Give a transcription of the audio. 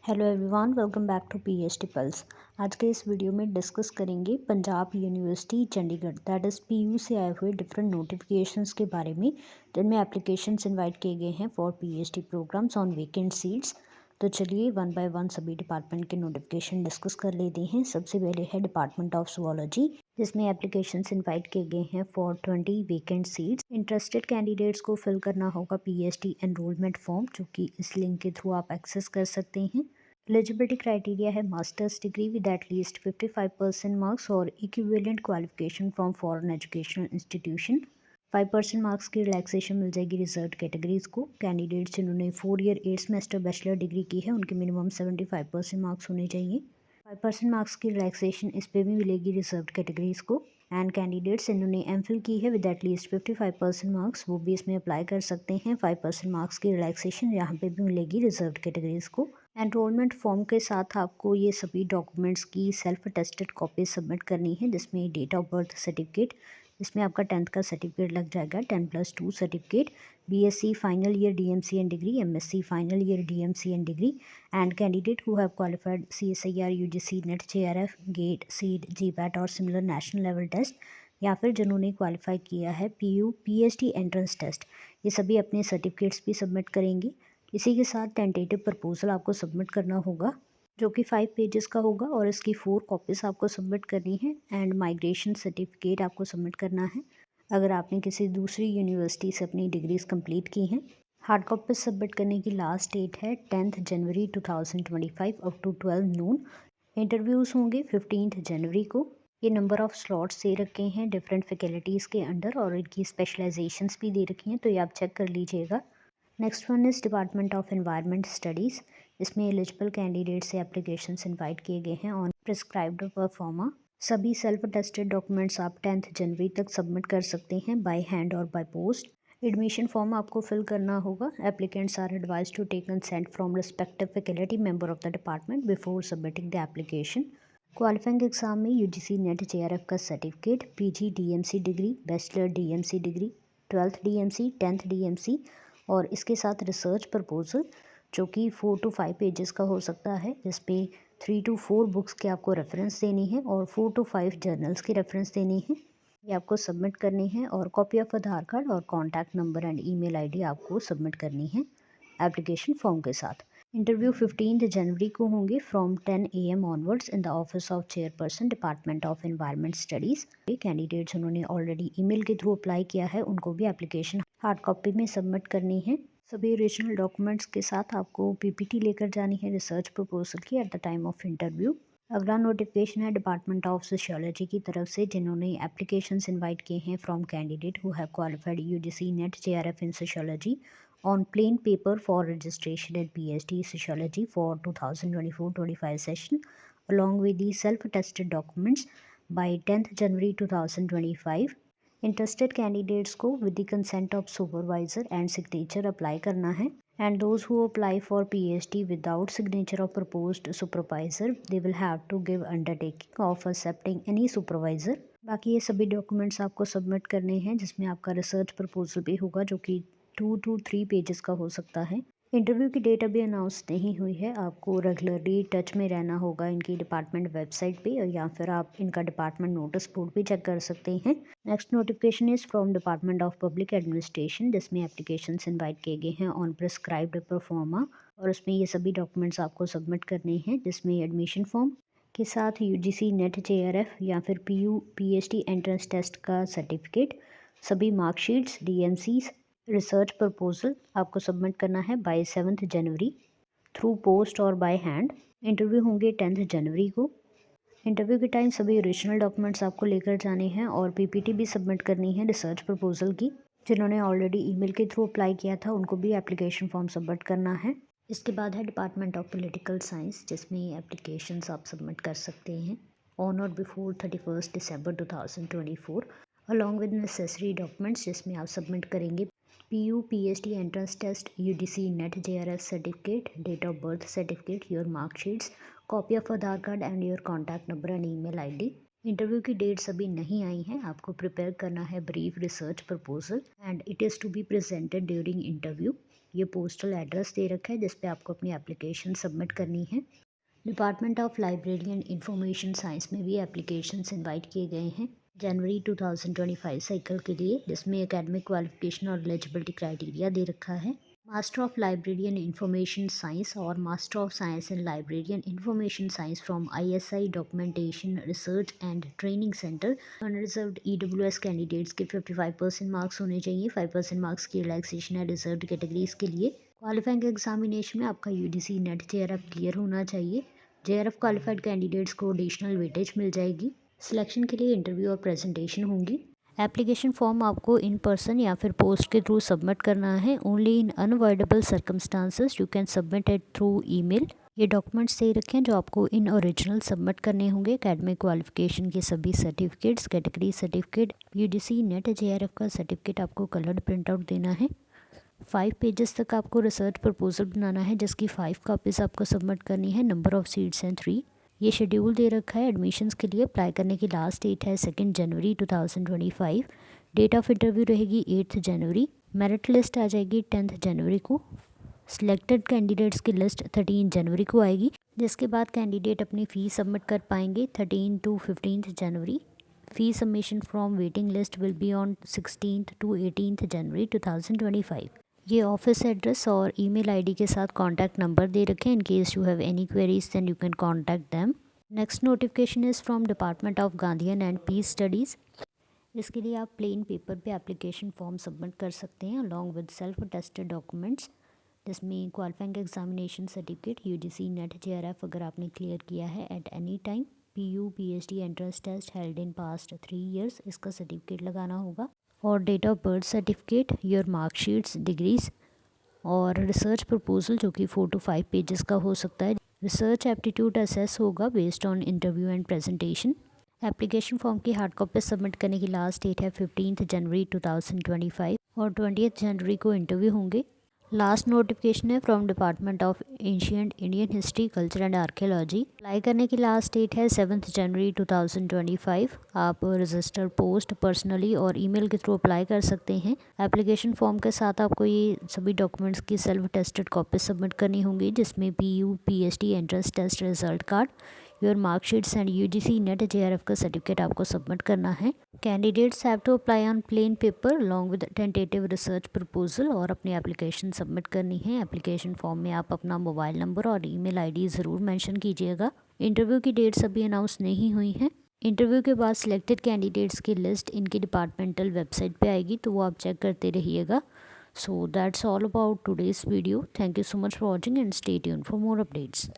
Hello everyone, welcome back to PhD pulse. आज के इस वीडियो में डिस्कस करेंगे Punjab university Chandigarh that is PU से आए हुए डिफरेंट नोटिफिकेशंस के बारे में, जिनमें एप्लीकेशंस इनवाइट किए गए हैं for PhD programs on vacant seats. तो चलिए वन बाय वन सभी डिपार्टमेंट के नोटिफिकेशन डिस्कस कर लेते हैं। सबसे पहले है डिपार्टमेंट ऑफ जुओलॉजी, जिसमें एप्लीकेशंस इनवाइट किए गए हैं for 20 vacant seats. Interested candidates को फिल करना होगा पीएचडी एनरोलमेंट फॉर्म, जो कि इस लिंक के थ्रू आप एक्सेस कर सकते हैं। एलिजिबिलिटी क्राइटेरिया है masters degree with at least 55% marks और equivalent qualification from foreign educational institution. 5% marks की रिलैक्सेशन मिल जाएगी रिजर्व कैटेगरीज को। कैंडिडेट्स जिन्होंने 4 ईयर 8 सेमेस्टर बैचलर डिग्री की है, उनके मिनिमम 75% मार्क्स होने चाहिए। 5% मार्क्स की रिलैक्सेशन इस पर भी मिलेगी रिजर्व कैटेगरीज को। एंड कैंडिडेट्स जिन्होंने एमफिल की है विद एटलीस्ट 55% मार्क्स, वो भी इसमें अप्लाई कर सकते हैं। 5% मार्क्स की रिलैक्सेशन यहाँ पे भी मिलेगी रिजर्व कैटेगरीज को। एनरोलमेंट फॉर्म के साथ आपको ये सभी डॉक्यूमेंट्स की सेल्फ अटेस्टेड कॉपी सबमिट करनी है, जिसमें डेट ऑफ बर्थ सर्टिफिकेट, इसमें आपका 10th का सर्टिफिकेट लग जाएगा, 10+2 certificate, BSc final year DMC and degree, MSc final year DMC and degree, and candidate who have qualified CSIR UGC NET JRF gate seat GPAT और similar national level test, या फिर जिन्होंने qualify किया है PU PhD entrance test, ये सभी अपने certificates भी सबमिट करेंगे। इसी के साथ टेंटेटिव प्रपोजल आपको सबमिट करना होगा, जो कि 5 पेजेस का होगा और इसकी 4 कॉपीज आपको सबमिट करनी है। एंड माइग्रेशन सर्टिफिकेट आपको सबमिट करना है अगर आपने किसी दूसरी यूनिवर्सिटी से अपनी डिग्रीज कंप्लीट की हैं। हार्ड कॉपीज सबमिट करने की लास्ट डेट है 10th जनवरी 2025 अप टू 12 नून। इंटरव्यूज़ होंगे 15th जनवरी को। ये नंबर ऑफ़ स्लॉट्स दे रखे हैं डिफरेंट फैकल्टीज़ के अंडर और इनकी स्पेशलाइजेशंस भी दे रखी हैं, तो ये आप चेक कर लीजिएगा। Next one is department of environment studies. इसमें एलिजिबल कैंडिडेट से एप्लीकेशंस इनवाइट किए गए हैं ऑन प्रिस्क्राइब्ड परफॉर्मा। सभी सेल्फ अटेस्टेड डॉक्यूमेंट्स आप 10th जनवरी तक सबमिट कर सकते हैं बाय हैंड और बाय पोस्ट। एडमिशन फॉर्म आपको फिल करना होगा। Applicants are advised to take consent from respective faculty member of the department before submitting the application. Qualifying exam में यूजीसी नेट जेआरएफ का certificate, PG DMC degree, bachelor DMC degree, 12th DMC, 10th DMC और इसके साथ research proposal, जो कि 4 to 5 pages का हो सकता है, जिसपे 3 to 4 बुक्स के आपको रेफरेंस देनी है और 4 to 5 जर्नल्स की रेफरेंस देनी है। ये आपको सबमिट करनी है और कॉपी ऑफ आधार कार्ड और contact number and email ID आपको सबमिट करनी है एप्लीकेशन फॉर्म के साथ। इंटरव्यू 15th जनवरी को होंगे from 10 AM onwards in the office of chairperson department of environment studies. Candidates उन्होंने ऑलरेडी ईमेल के थ्रू अप्लाई किया है, उनको भी एप्लीकेशन हार्ड कॉपी में सबमिट करनी है। सभी ओरिजिनल डॉक्यूमेंट्स के साथ आपको पीपीटी लेकर जानी है रिसर्च प्रपोजल की at the time of interview. अगला नोटिफिकेशन है डिपार्टमेंट ऑफ सोशियोलॉजी की तरफ से, जिन्होंने एप्लीकेशंस इनवाइट किए हैं from candidate who have qualified UGC NET JRF in sociology on plain paper for registration in PhD Sociology for 2024-25 session, along with the self-attested documents by 10th January 2025. Interested candidates को with the consent of supervisor and signature apply करना है, and those who apply for PhD without signature of proposed supervisor, they will have to give undertaking of accepting any supervisor. बाकी ये सभी documents आपको submit करने हैं, जिसमें आपका रिसर्च प्रपोजल भी होगा, जो कि 2 to 3 पेजेस का हो सकता है। इंटरव्यू की डेट अभी अनाउंस नहीं हुई है, आपको रेगुलरली टच में रहना होगा इनकी डिपार्टमेंट वेबसाइट पे, या फिर आप इनका डिपार्टमेंट नोटिस बोर्ड भी चेक कर सकते हैं। Next notification is from department of public administration, जिसमें एप्लीकेशंस इनवाइट किए गए हैं ऑन प्रिस्क्राइब्ड परफॉर्मा, और उसमें ये सभी डॉक्यूमेंट्स आपको सबमिट करने हैं, जिसमें एडमिशन फॉर्म के साथ यूजीसी नेट जेआरएफ या फिर पीयू पीएचडी एंट्रेंस टेस्ट का सर्टिफिकेट, सभी मार्कशीट्स, डीएमसीज, रिसर्च प्रपोजल आपको सबमिट करना है बाय 7th जनवरी थ्रू पोस्ट और बाय हैंड। इंटरव्यू होंगे 10th जनवरी को। इंटरव्यू के टाइम सभी ओरिजिनल डॉक्यूमेंट्स आपको लेकर जाने हैं और पीपीटी भी सबमिट करनी है रिसर्च प्रपोजल की। जिन्होंने ऑलरेडी ईमेल के थ्रू अप्लाई किया था, उनको भी एप्लीकेशन फॉर्म सबमिट करना है। इसके बाद है डिपार्टमेंट ऑफ पॉलिटिकल साइंस, जिसमें एप्लीकेशंस आप सबमिट कर सकते हैं ऑन और बिफोर 31 दिसंबर 2024 अलॉन्ग विद नेसेसरी डॉक्यूमेंट्स, जिसमें आप सबमिट करेंगे PU PhD entrance test, UGC NET JRF certificate, date of birth certificate, your marksheets, copy of Aadhaar card and your contact number and email ID. Interview की dates अभी नहीं आई हैं, आपको prepare करना है brief research proposal and it is to be presented during interview. ये postal address दे रखा है जिस पे आपको अपनी एप्लीकेशन सबमिट करनी है। Department of library and information science में भी एप्लीकेशंस इनवाइट किए गए हैं जनवरी 2025 साइकिल के लिए, जिसमें एकेडमिक क्वालिफिकेशन और एलिजिबिलिटी क्राइटेरिया दे रखा है। Master of library and information science और master of science in library and information science from ISI documentation research and training centre. Unreserved EWS candidates के 55% मार्क्स होने चाहिए। 5% मार्क्स की रिलैक्सेशन है रिजर्व्ड कैटेगरीज के लिए। क्वालिफाइंग एग्जामिनेशन में आपका UGC नेट JRF क्लियर होना चाहिए। JRF क्वालिफाइड कैंडिडेट्स को एडिशनल वेटेज मिल जाएगी। सिलेक्शन के लिए इंटरव्यू और प्रेजेंटेशन होंगी। एप्लीकेशन फॉर्म आपको इन पर्सन या फिर पोस्ट के थ्रू सबमिट करना है। Only in unavoidable circumstances you can submit it through email. ये डॉक्यूमेंट्स दे रखे हैं जो आपको इन ओरिजिनल सबमिट करने होंगे। एकेडमिक क्वालिफिकेशन के सभी certificates, category certificate, UGC NET JRF का सर्टिफिकेट आपको कलर्ड प्रिंट आउट देना है। 5 पेजेस तक आपको रिसर्च प्रपोजल बनाना है जिसकी 5 कापीज़ आपको सबमिट करनी है। नंबर ऑफ सीट्स हैं 3। ये शेड्यूल दे रखा है। एडमिशन्स के लिए अप्लाई करने की लास्ट डेट है 2 जनवरी 2025। डेट ऑफ इंटरव्यू रहेगी 8 जनवरी। मेरिट लिस्ट आ जाएगी 10 जनवरी को। सिलेक्टेड कैंडिडेट्स की लिस्ट 13 जनवरी को आएगी, जिसके बाद कैंडिडेट अपनी फ़ीस सबमिट कर पाएंगे 13 to 15 जनवरी। Fee submission from waiting list will be on 16 to 18 जनवरी 2025। ये ऑफिस एड्रेस और ईमेल आईडी के साथ कॉन्टैक्ट नंबर दे रखे हैं। In case you have any queries then you can contact them. Next notification is from department of Gandhian and peace studies. इसके लिए आप प्लेन पेपर पे एप्लीकेशन फॉर्म सबमिट कर सकते हैं along with self attested documents, जिसमें qualifying examination certificate, UGC NET JRF अगर आपने क्लियर किया है at any time, PU PhD entrance test held in past 3 years, इसका सर्टिफिकेट लगाना होगा। और date of birth certificate, your marksheets, degrees और रिसर्च प्रपोजल जो कि 4 to 5 पेजेस का हो सकता है। रिसर्च एप्टीट्यूड असेस होगा based on interview and presentation. Application form की हार्ड कॉपी सबमिट करने की लास्ट डेट है 15 जनवरी 2025 और 20 जनवरी को इंटरव्यू होंगे। लास्ट नोटिफिकेशन है from department of ancient Indian history, culture and archaeology. Apply करने की लास्ट डेट है 7 जनवरी 2025। आप रजिस्टर पोस्ट, पर्सनली और ईमेल के थ्रू अप्लाई कर सकते हैं। एप्लीकेशन फॉर्म के साथ आपको ये सभी डॉक्यूमेंट्स की सेल्फ टेस्टेड कॉपी सबमिट करनी होंगी, जिसमें PU PhD entrance test result card, your marksheets and UGC NET JRF का सर्टिफिकेट आपको सबमिट करना है। Candidates have to apply on plain paper along with tentative research proposal और अपनी एप्लीकेशन सबमिट करनी है। एप्लीकेशन फॉर्म में आप अपना मोबाइल नंबर और ईमेल आईडी ज़रूर मेंशन कीजिएगा। इंटरव्यू की डेट्स अभी अनाउंस नहीं हुई हैं। इंटरव्यू के बाद सिलेक्टेड कैंडिडेट्स की लिस्ट इनकी डिपार्टमेंटल वेबसाइट पे आएगी, तो वो आप चेक करते रहिएगा। So that's all about today's video. Thank you so much for watching and stay tuned for more updates.